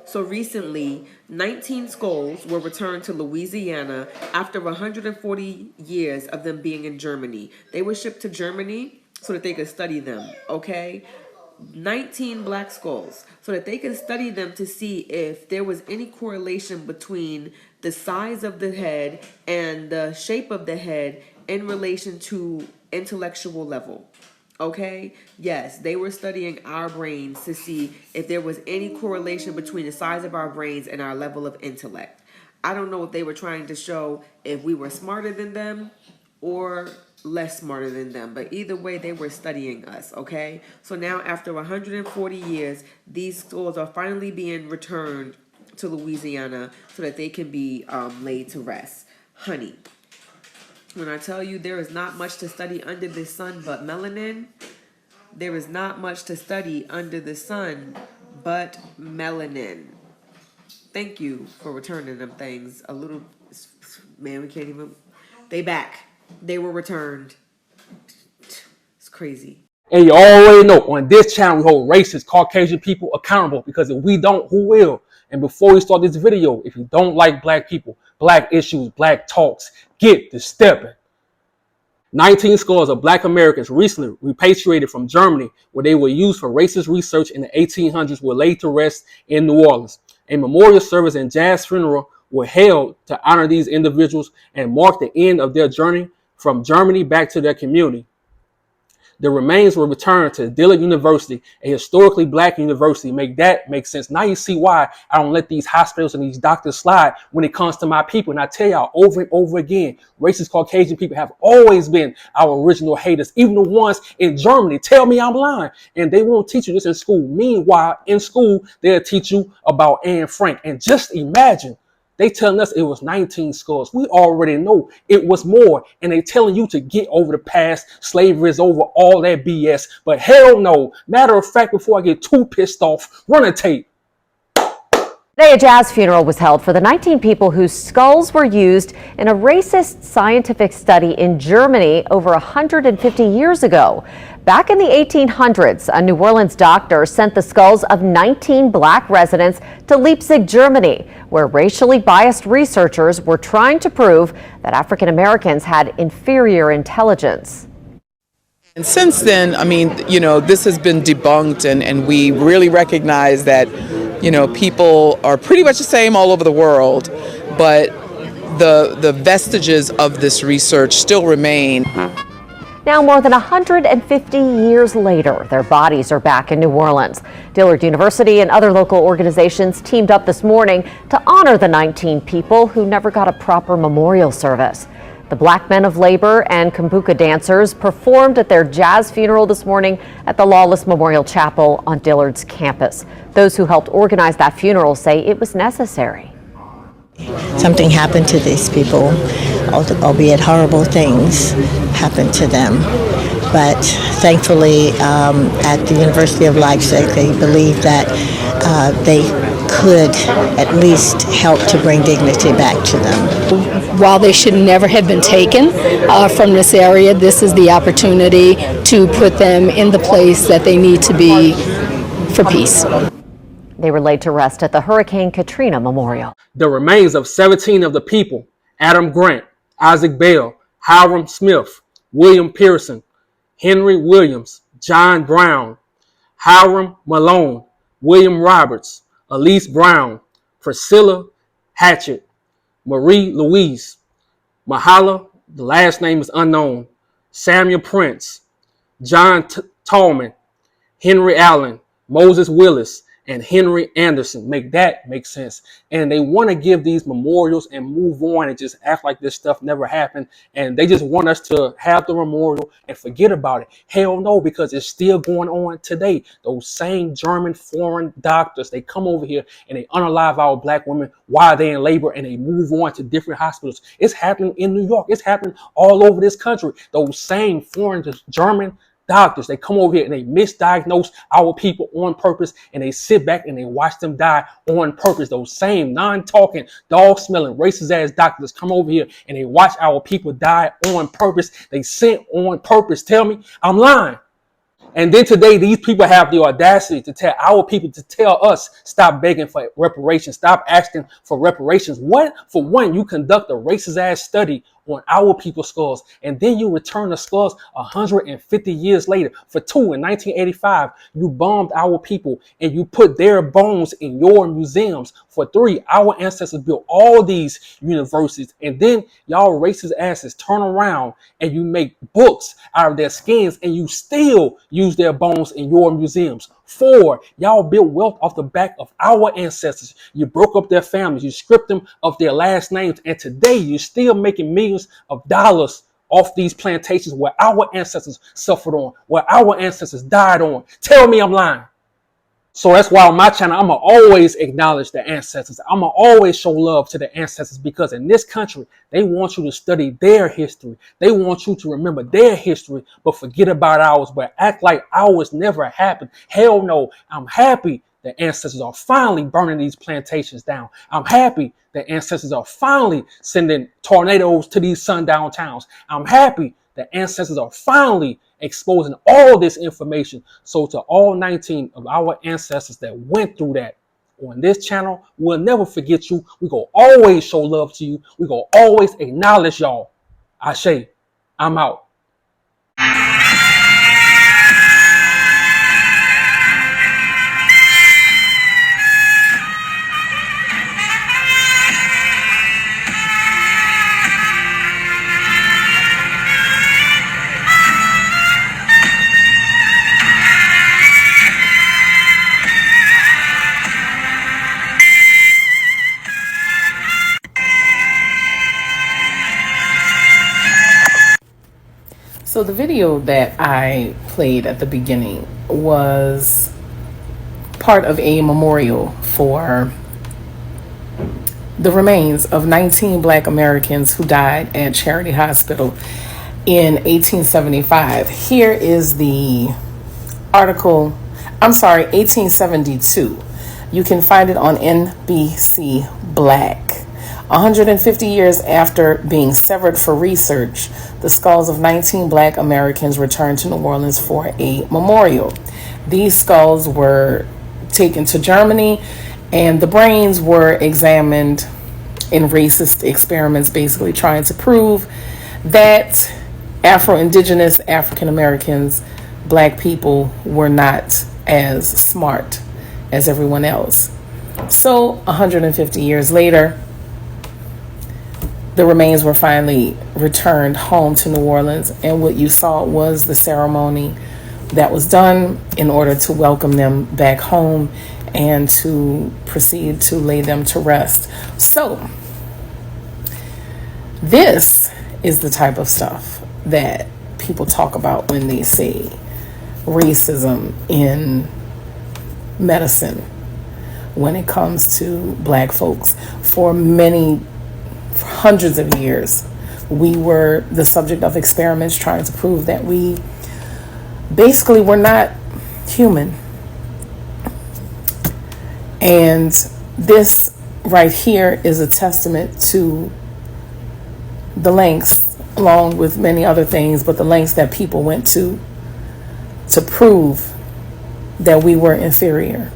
So recently, 19 skulls were returned to Louisiana after 140 years of them being in Germany. They were shipped to Germany so that they could study them, okay? 19 black skulls so that they could study them to see if there was any correlation between the size of the head and the shape of the head in relation to intellectual level. Okay, yes, they were studying our brains to see if there was any correlation between the size of our brains and our level of intellect. I don't know if they were trying to show if we were smarter than them or less smarter than them, but either way, they were studying us. Okay, so now after 140 years, these skulls are finally being returned to Louisiana so that they can be laid to rest. Honey, when I tell you there is not much to study under the sun but melanin, there is not much to study under the sun but melanin. Thank you for returning them things. A little, man, we can't even, they back. They were returned. It's crazy. And you already know, on this channel, we hold racist Caucasian people accountable, because if we don't, who will? And before we start this video, if you don't like black people, black issues, black talks, get to stepping. 19 skulls of black Americans recently repatriated from Germany, where they were used for racist research in the 1800s, were laid to rest in New Orleans. A memorial service and jazz funeral were held to honor these individuals and mark the end of their journey from Germany back to their community. The remains were returned to Dillard University, a historically black university. Make that make sense. Now you see why I don't let these hospitals and these doctors slide when it comes to my people. And I tell y'all over and over again, racist Caucasian people have always been our original haters, even the ones in Germany. Tell me I'm lying. And they won't teach you this in school. Meanwhile, in school, they'll teach you about Anne Frank. And just imagine, they telling us it was 19 skulls. We already know it was more. And they telling you to get over the past. Slavery is over, all that BS. But hell no. Matter of fact, before I get too pissed off, run a tape. Today, a jazz funeral was held for the 19 people whose skulls were used in a racist scientific study in Germany over 150 years ago. Back in the 1800s, a New Orleans doctor sent the skulls of 19 black residents to Leipzig, Germany, where racially biased researchers were trying to prove that African Americans had inferior intelligence. And since then, I mean, this has been debunked, and we really recognize that, people are pretty much the same all over the world, but the vestiges of this research still remain. Now, more than 150 years later, their bodies are back in New Orleans. Dillard University and other local organizations teamed up this morning to honor the 19 people who never got a proper memorial service. The Black Men of Labor and Kumbuka dancers performed at their jazz funeral this morning at the Lawless Memorial Chapel on Dillard's campus. Those who helped organize that funeral say it was necessary. Something happened to these people, albeit horrible things happened to them. But thankfully, at the University of Leipzig, they believe that they could at least help to bring dignity back to them. While they should never have been taken from this area, this is the opportunity to put them in the place that they need to be for peace. They were laid to rest at the Hurricane Katrina Memorial. The remains of 17 of the people, Adam Grant, Isaac Bell, Hiram Smith, William Pearson, Henry Williams, John Brown, Hiram Malone, William Roberts, Elise Brown, Priscilla Hatchett, Marie Louise, Mahala, the last name is unknown, Samuel Prince, John Tallman, Henry Allen, Moses Willis, and Henry Anderson. Make that make sense. And they want to give these memorials and move on and just act like this stuff never happened. And they just want us to have the memorial and forget about it. Hell no, because it's still going on today. Those same German foreign doctors, they come over here and they unalive our black women while they're in labor, and they move on to different hospitals. It's happening in New York. It's happening all over this country. Those same foreign German doctors, they come over here and they misdiagnose our people on purpose, and they sit back and they watch them die on purpose. Those same non-talking, dog-smelling, racist-ass doctors come over here and they watch our people die on purpose. They sent on purpose. Tell me I'm lying. And then today, these people have the audacity to tell our people, to tell us, stop begging for reparations, stop asking for reparations. What? For one, you conduct a racist ass study on our people's skulls, and then you return the skulls 150 years later. For two, in 1985, you bombed our people and you put their bones in your museums. For three, our ancestors built all these universities, and then y'all racist asses turn around and you make books out of their skins and you still use their bones in your museums. Four, y'all built wealth off the back of our ancestors. You broke up their families, you stripped them of their last names, and today you're still making millions of dollars off these plantations where our ancestors suffered on, where our ancestors died on. Tell me I'm lying. So that's why on my channel, I'm going to always acknowledge the ancestors. I'm going to always show love to the ancestors, because in this country, they want you to study their history. They want you to remember their history, but forget about ours, but act like ours never happened. Hell no. I'm happy the ancestors are finally burning these plantations down. I'm happy the ancestors are finally sending tornadoes to these sundown towns. I'm happy the ancestors are finally exposing all this information. So to all 19 of our ancestors that went through that on this channel, we'll never forget you. We gonna always show love to you. We gonna always acknowledge y'all. Ashe, I'm out. So the video that I played at the beginning was part of a memorial for the remains of 19 Black Americans who died at Charity Hospital in 1875. Here is the article, 1872. You can find it on NBC Black. 150 years after being severed for research, the skulls of 19 Black Americans returned to New Orleans for a memorial. These skulls were taken to Germany, and the brains were examined in racist experiments, basically trying to prove that Afro-Indigenous, African Americans, Black people were not as smart as everyone else. So 150 years later, the remains were finally returned home to New Orleans, and what you saw was the ceremony that was done in order to welcome them back home and to proceed to lay them to rest. So this is the type of stuff that people talk about when they say racism in medicine when it comes to Black folks. For hundreds of years, we were the subject of experiments trying to prove that we basically were not human. And this right here is a testament to the lengths, along with many other things, but the lengths that people went to prove that we were inferior.